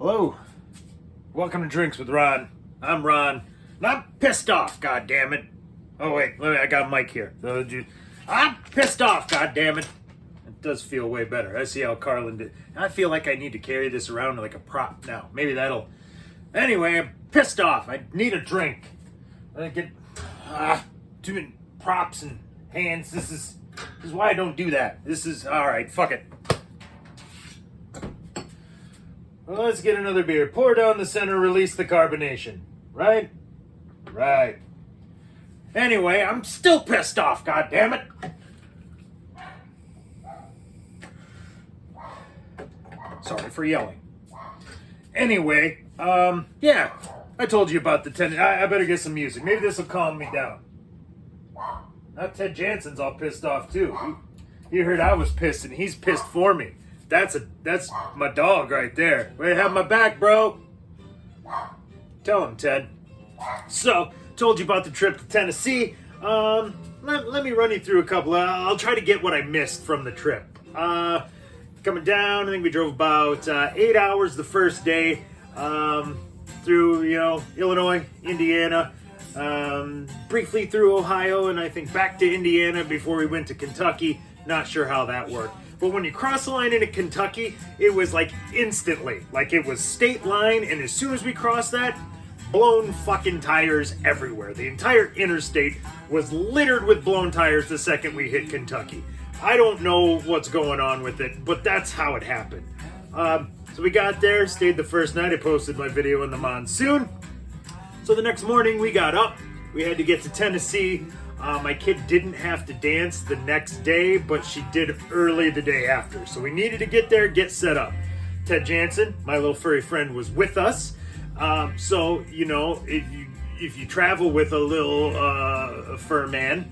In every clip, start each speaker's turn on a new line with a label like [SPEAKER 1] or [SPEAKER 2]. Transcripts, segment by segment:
[SPEAKER 1] Hello, welcome to Drinks with Ron. I'm Ron, and I'm pissed off, goddammit. Oh wait, I got Mike here. I'm pissed off, goddammit. It does feel way better. I see how Carlin did. I feel like I need to carry this around like a prop now. Maybe that'll... Anyway, I'm pissed off. I need a drink. I get too many props and hands. This is why I don't do that. This is... Alright, fuck it. Well, let's get another beer. Pour down the center, release the carbonation. Right? Right. Anyway, I'm still pissed off, goddammit. Sorry for yelling. Anyway, yeah. I told you about the tenant. I better get some music. Maybe this will calm me down. Now Ted Jansen's all pissed off, too. He heard I was pissed, and he's pissed for me. That's my dog right there. Way to have my back, bro. Tell him, Ted. So, told you about the trip to Tennessee. Let me run you through a couple. I'll try to get what I missed from the trip. Coming down, I think we drove about 8 hours the first day through, Illinois, Indiana, briefly through Ohio, and I think back to Indiana before we went to Kentucky. Not sure how that worked. But when you cross the line into Kentucky, it was like instantly. Like it was state line, and as soon as we crossed that, blown fucking tires everywhere. The entire interstate was littered with blown tires the second we hit Kentucky. I don't know what's going on with it, but that's how it happened. So we got there, stayed the first night. I posted my video in the monsoon. So the next morning we got up. We had to get to Tennessee. My kid didn't have to dance the next day, but she did early the day after. So we needed to get there, get set up. Ted Jansen, my little furry friend, was with us. So, if you travel with a little fur man,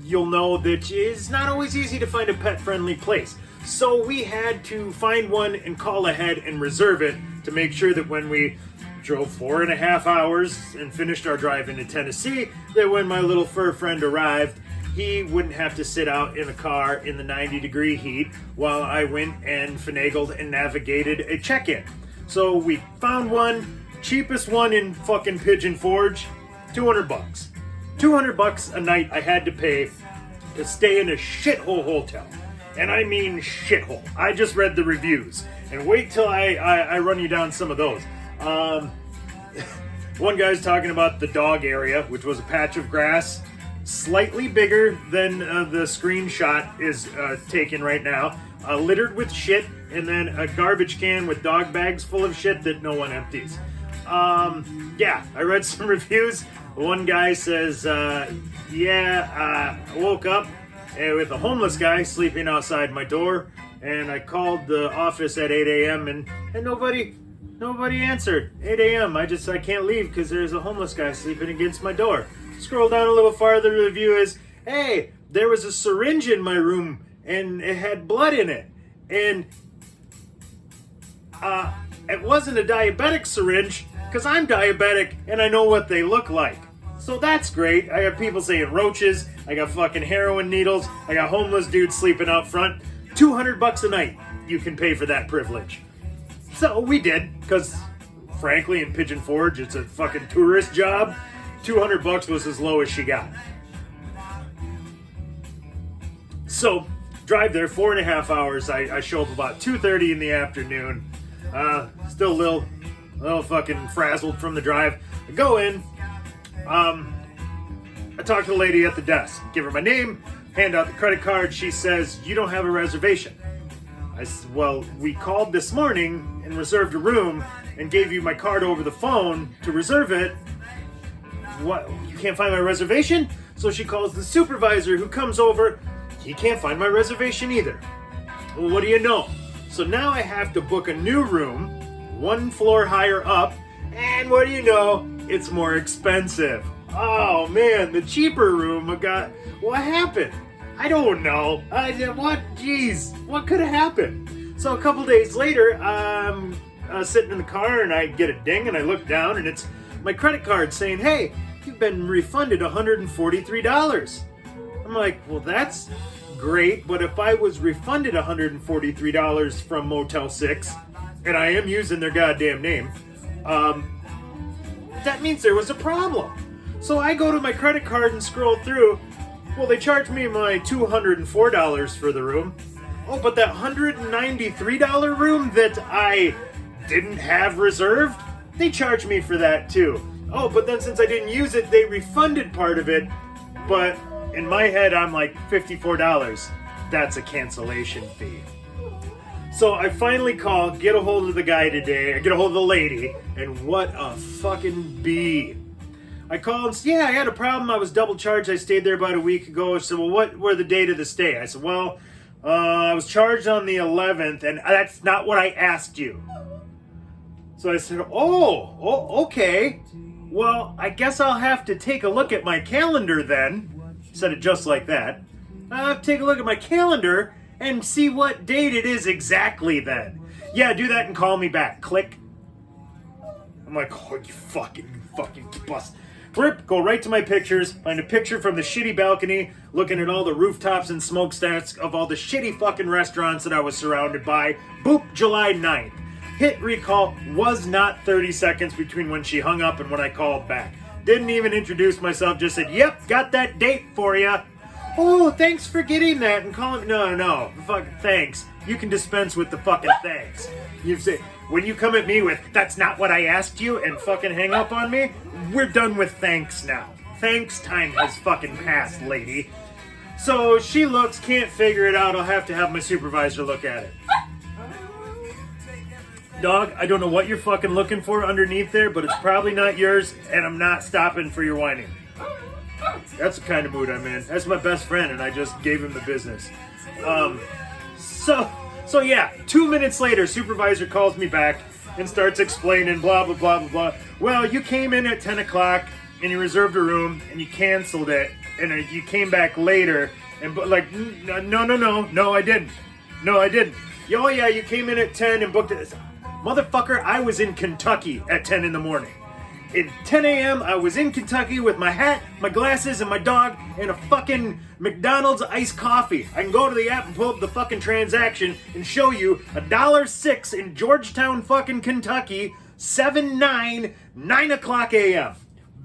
[SPEAKER 1] you'll know that it's not always easy to find a pet-friendly place. So we had to find one and call ahead and reserve it to make sure that when we drove 4.5 hours and finished our drive into Tennessee, that when my little fur friend arrived, he wouldn't have to sit out in a car in the 90-degree heat while I went and finagled and navigated a check-in. So we found one, cheapest one in fucking Pigeon Forge, $200. $200 a night I had to pay to stay in a shithole hotel. And I mean shithole. I just read the reviews. And wait till I run you down some of those. One guy's talking about the dog area, which was a patch of grass, slightly bigger than the screenshot is taken right now, littered with shit, and then a garbage can with dog bags full of shit that no one empties. Yeah, I read some reviews. One guy says, I woke up with a homeless guy sleeping outside my door, and I called the office at 8 a.m. and nobody answered. 8 a.m. I can't leave because there's a homeless guy sleeping against my door. Scroll down a little farther, the review is, hey, there was a syringe in my room and it had blood in it. And it wasn't a diabetic syringe because I'm diabetic and I know what they look like. So that's great. I got people saying roaches. I got fucking heroin needles. I got homeless dudes sleeping out front. $200 a night you can pay for that privilege. So we did, because frankly in Pigeon Forge it's a fucking tourist job. $200 was as low as she got. So drive there 4.5 hours. I show up about 2:30 in the afternoon. Still a little fucking frazzled from the drive. I go in. I talk to the lady at the desk. Give her my name. Hand out the credit card. She says, "You don't have a reservation." I said, "Well, we called this morning and reserved a room and gave you my card over the phone to reserve it. What? You can't find my reservation?" So she calls the supervisor who comes over. He can't find my reservation either. Well, what do you know? So now I have to book a new room, one floor higher up, and what do you know? It's more expensive. Oh man, the cheaper room what happened? I don't know. What could have happened? So a couple days later, I'm sitting in the car and I get a ding and I look down and it's my credit card saying, "Hey, you've been refunded $143. I'm like, well, that's great, but if I was refunded $143 from Motel 6, and I am using their goddamn name, that means there was a problem. So I go to my credit card and scroll through. Well, they charged me my $204 for the room. Oh, but that $193 room that I didn't have reserved, they charged me for that too. Oh, but then since I didn't use it, they refunded part of it. But in my head, I'm like, $54. That's a cancellation fee. So I finally call, get a hold of the guy today, I get a hold of the lady, and what a fucking bee. I called and said, yeah, I had a problem, I was double charged, I stayed there about a week ago. She said, well, what were the date of the stay? I said, well, I was charged on the 11th, and that's not what I asked you. So I said, oh, okay. Well, I guess I'll have to take a look at my calendar then. Said it just like that. I'll have to take a look at my calendar and see what date it is exactly then. Yeah, do that and call me back. Click. I'm like, oh, you fucking bust. Rip, go right to my pictures, find a picture from the shitty balcony, looking at all the rooftops and smokestacks of all the shitty fucking restaurants that I was surrounded by. Boop, July 9th. Hit recall, was not 30 seconds between when she hung up and when I called back. Didn't even introduce myself, just said, yep, got that date for ya. Oh, thanks for getting that and calling. No, fucking thanks. You can dispense with the fucking thanks. You say, when you come at me with, that's not what I asked you, and fucking hang up on me, we're done with thanks now. Thanks time has fucking passed, lady. So she looks, can't figure it out. I'll have to have my supervisor look at it. Dog, I don't know what you're fucking looking for underneath there, but it's probably not yours, and I'm not stopping for your whining. That's the kind of mood I'm in. That's my best friend, and I just gave him the business. So yeah, 2 minutes later, supervisor calls me back and starts explaining blah, blah, blah, blah, blah. Well, you came in at 10 o'clock, and you reserved a room, and you canceled it, and you came back later, and like, no, I didn't. Oh yeah, you came in at 10 and booked it. Motherfucker, I was in Kentucky at 10 in the morning. At 10 a.m., I was in Kentucky with my hat, my glasses, and my dog, and a fucking McDonald's iced coffee. I can go to the app and pull up the fucking transaction and show you $1.06 in Georgetown, fucking Kentucky, 7/9, 9 o'clock a.m.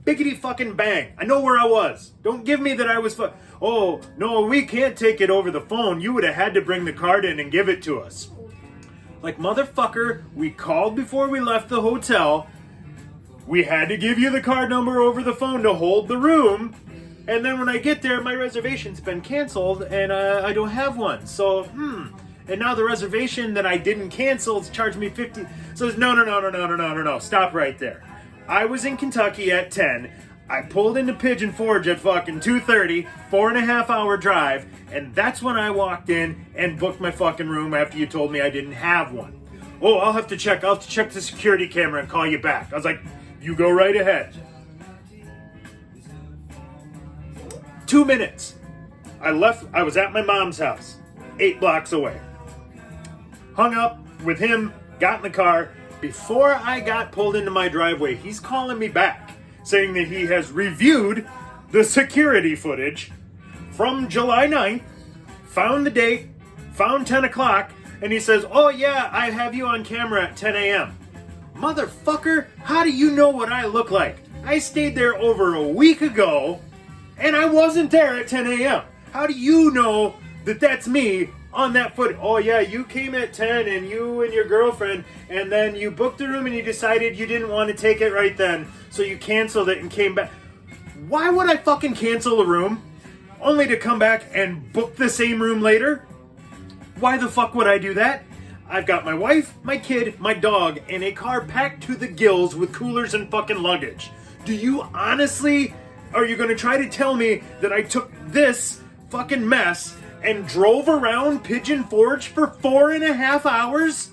[SPEAKER 1] Biggity fucking bang. I know where I was. Don't give me that I was oh, no, we can't take it over the phone. You would have had to bring the card in and give it to us. Like, motherfucker, we called before we left the hotel. We had to give you the card number over the phone to hold the room. And then when I get there, my reservation's been canceled and I don't have one. So, And now the reservation that I didn't cancel has charged me $50. So no. Stop right there. I was in Kentucky at 10. I pulled into Pigeon Forge at fucking 2:30, 4.5 hour drive, and that's when I walked in and booked my fucking room after you told me I didn't have one. Oh, I'll have to check the security camera and call you back. I was like, you go right ahead. 2 minutes. I was at my mom's house, 8 blocks away. Hung up with him, got in the car. Before I got pulled into my driveway, he's calling me back, saying that he has reviewed the security footage from July 9th, found the date, found 10 o'clock, and he says, oh yeah, I have you on camera at 10 a.m. Motherfucker, how do you know what I look like? I stayed there over a week ago, and I wasn't there at 10 a.m. How do you know that that's me on that footage? Oh yeah, you came at 10 and you and your girlfriend, and then you booked the room and you decided you didn't want to take it right then, so you canceled it and came back. Why would I fucking cancel a room only to come back and book the same room later? Why the fuck would I do that? I've got my wife, my kid, my dog, and a car packed to the gills with coolers and fucking luggage. Do you honestly, are you gonna try to tell me that I took this fucking mess and drove around Pigeon Forge for 4.5 hours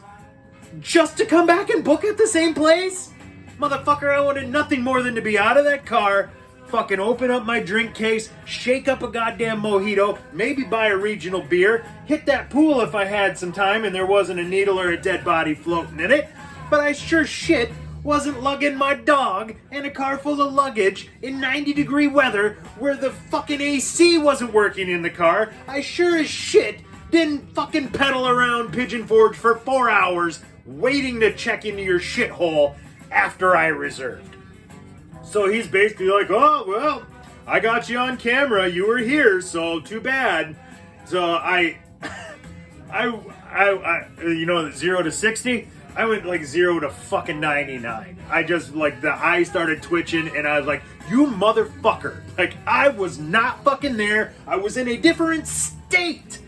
[SPEAKER 1] just to come back and book at the same place? Motherfucker, I wanted nothing more than to be out of that car, fucking open up my drink case, shake up a goddamn mojito, maybe buy a regional beer, hit that pool if I had some time and there wasn't a needle or a dead body floating in it, but I sure shit wasn't lugging my dog and a car full of luggage in 90-degree weather where the fucking AC wasn't working in the car. I sure as shit Didn't fucking pedal around Pigeon Forge for 4 hours waiting to check into your shithole after I reserved. So he's basically like, oh, well, I got you on camera. You were here, so too bad. So I you know, 0 to 60, I went like 0 to fucking 99. I just, like, the eye started twitching, and I was like, you motherfucker. Like, I was not fucking there. I was in a different state.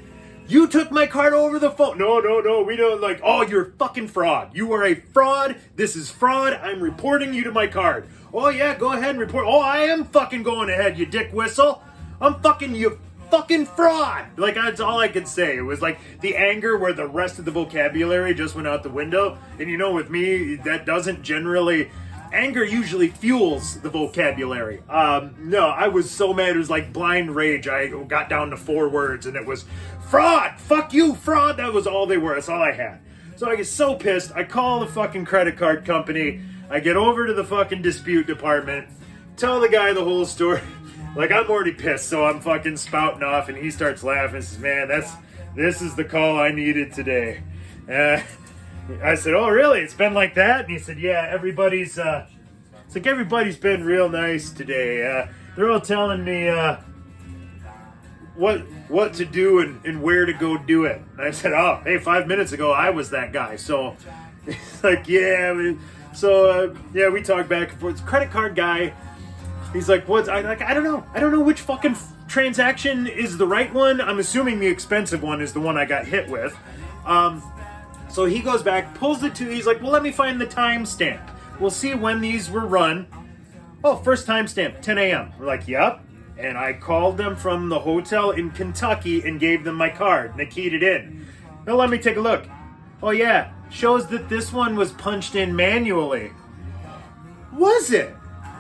[SPEAKER 1] You took my card over the phone. No, we don't, like, oh, you're a fucking fraud. You are a fraud. This is fraud. I'm reporting you to my card. Oh, yeah, go ahead and report. Oh, I am fucking going ahead, you dick whistle. I'm fucking you fucking fraud. Like, that's all I could say. It was like the anger where the rest of the vocabulary just went out the window. And you know, with me, that doesn't generally... Anger usually fuels the vocabulary. No, I was so mad. It was like blind rage. I got down to 4 words, and it was fraud. Fuck you, fraud. That was all they were. That's all I had. So I get so pissed. I call the fucking credit card company. I get over to the fucking dispute department. Tell the guy the whole story. Like, I'm already pissed, so I'm fucking spouting off, and he starts laughing and says, man, this is the call I needed today. I said, oh, really? It's been like that? And he said, yeah, everybody's been real nice today. They're all telling me what to do and where to go do it. And I said, oh, hey, 5 minutes ago, I was that guy. So he's like, yeah. Yeah, we talked back and forth. Credit card guy, he's like, what? I don't know. I don't know which fucking transaction is the right one. I'm assuming the expensive one is the one I got hit with. So he goes back, pulls the two. He's like, well, let me find the timestamp. We'll see when these were run. Oh, first timestamp, 10 a.m. We're like, yep. And I called them from the hotel in Kentucky and gave them my card. And they keyed it in. Now let me take a look. Oh, yeah. Shows that this one was punched in manually. Was it?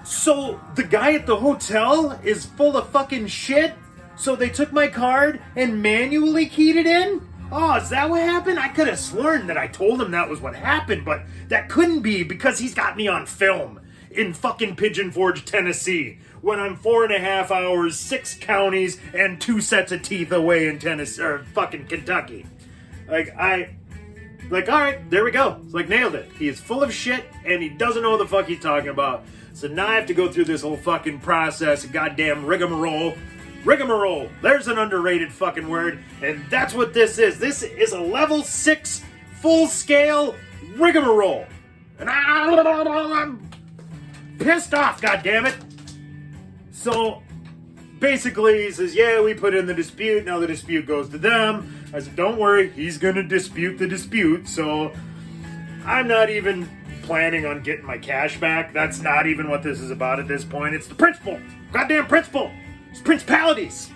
[SPEAKER 1] So the guy at the hotel is full of fucking shit? So they took my card and manually keyed it in? Oh, is that what happened? I could have sworn that I told him that was what happened, but that couldn't be because he's got me on film in fucking Pigeon Forge, Tennessee, when I'm 4.5 hours, 6 counties, and 2 sets of teeth away in Tennessee, or fucking Kentucky. All right, there we go. It's like, nailed it. He is full of shit, and he doesn't know what the fuck he's talking about. So now I have to go through this whole fucking process, goddamn rigmarole. Rigmarole. There's an underrated fucking word, and that's what this is. This is a level 6 full-scale rigmarole. And I'm pissed off, goddammit. So, basically, he says, yeah, we put in the dispute. Now the dispute goes to them. I said, don't worry. He's going to dispute the dispute. So, I'm not even planning on getting my cash back. That's not even what this is about at this point. It's the principle. Goddamn principle. It's principalities.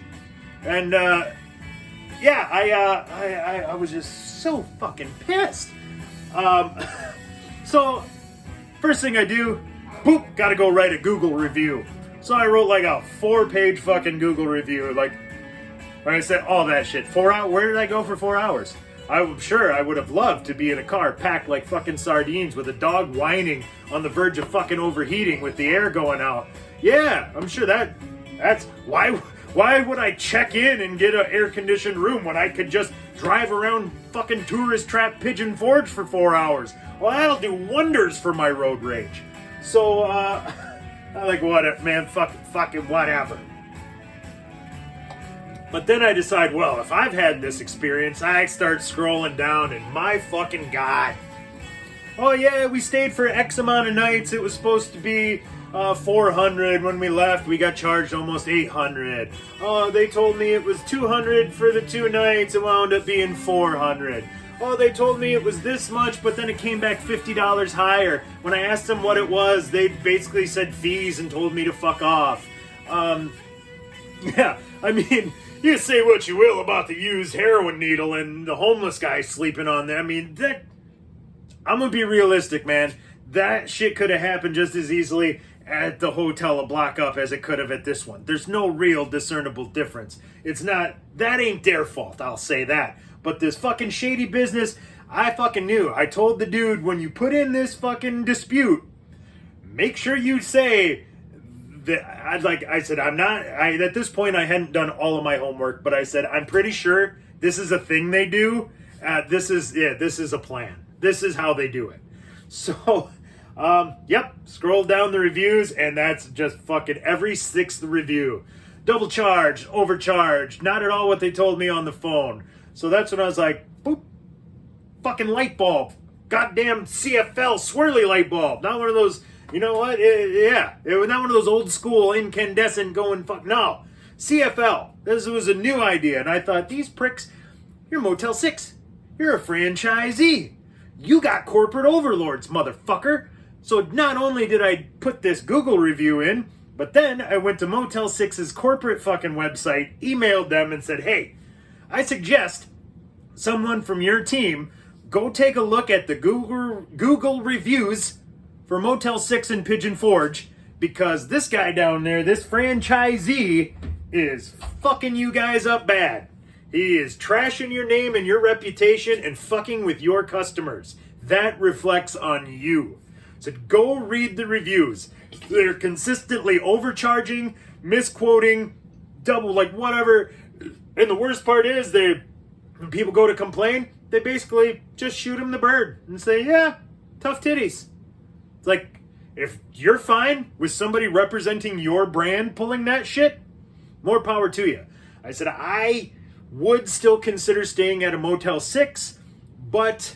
[SPEAKER 1] And, yeah, I was just so fucking pissed. So, first thing I do, boop, gotta go write a Google review. So I wrote like a 4-page fucking Google review, like, where I said all that shit. 4 hours, where did I go for 4 hours? I'm sure I would have loved to be in a car packed like fucking sardines with a dog whining on the verge of fucking overheating with the air going out. Yeah, I'm sure that's why would I check in and get an air-conditioned room when I could just drive around fucking tourist trap Pigeon Forge for 4 hours? Well, that'll do wonders for my road rage. So, I'm like, what, man, fucking whatever. But then I decide, well, if I've had this experience, I start scrolling down, and my fucking God. Oh, yeah, we stayed for X amount of nights. It was supposed to be 400. When we left, we got charged almost 800. Oh, they told me it was 200 for the 2 nights. It wound up being 400. Oh, they told me it was this much, but then it came back $50 higher. When I asked them what it was, they basically said fees and told me to fuck off. Yeah, I mean, you say what you will about the used heroin needle and the homeless guy sleeping on there. I mean, I'm gonna be realistic, man. That shit could have happened just as easily at the hotel a block up as it could have at this one. There's no real discernible difference. It's not, that ain't their fault, I'll say that. But this fucking shady business, I fucking knew. I told the dude, when you put in this fucking dispute, make sure you say that, I said, at this point I hadn't done all of my homework, but I said, I'm pretty sure this is a thing they do. This is a plan. This is how they do it. So, yep, scroll down the reviews, and that's just fucking every 6th review. Double charged, overcharged, not at all what they told me on the phone. So that's when I was like, boop, fucking light bulb. Goddamn CFL swirly light bulb. Not one of those, you know what? It was not one of those old school incandescent going fuck. No. CFL. This was a new idea, and I thought, these pricks, you're Motel 6. You're a franchisee. You got corporate overlords, motherfucker. So not only did I put this Google review in, but then I went to Motel 6's corporate fucking website, emailed them, and said, hey, I suggest someone from your team go take a look at the Google reviews for Motel 6 and Pigeon Forge, because this guy down there, this franchisee, is fucking you guys up bad. He is trashing your name and your reputation and fucking with your customers. That reflects on you. So go read the reviews. They're consistently overcharging, misquoting, double, like whatever. And the worst part is, when people go to complain, they basically just shoot him the bird and say, yeah, tough titties. It's like, if you're fine with somebody representing your brand pulling that shit, more power to you. I said, I would still consider staying at a Motel 6, but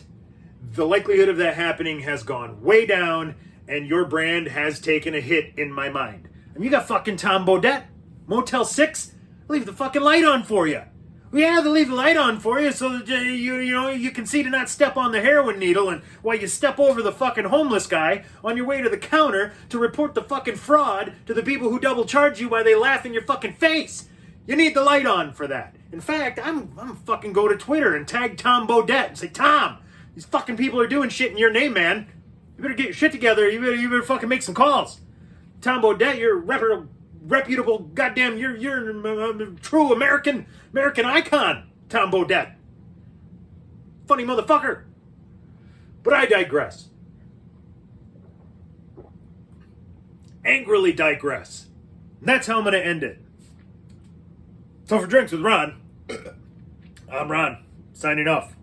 [SPEAKER 1] the likelihood of that happening has gone way down, and your brand has taken a hit in my mind. And you got fucking Tom Bodette, Motel 6, leave the fucking light on for you. Yeah, they'll leave the light on for you so that you can see to not step on the heroin needle, and while you step over the fucking homeless guy on your way to the counter to report the fucking fraud to the people who double charge you while they laugh in your fucking face. You need the light on for that. In fact, I'm fucking go to Twitter and tag Tom Bodette and say, Tom, these fucking people are doing shit in your name, man. You better get your shit together. You better fucking make some calls. Tom Bodette, you're reputable, goddamn, you're a true American icon, Tom Bodette. Funny motherfucker. But I digress. Angrily digress. And that's how I'm going to end it. So for Drinks with Ron, I'm Ron, signing off.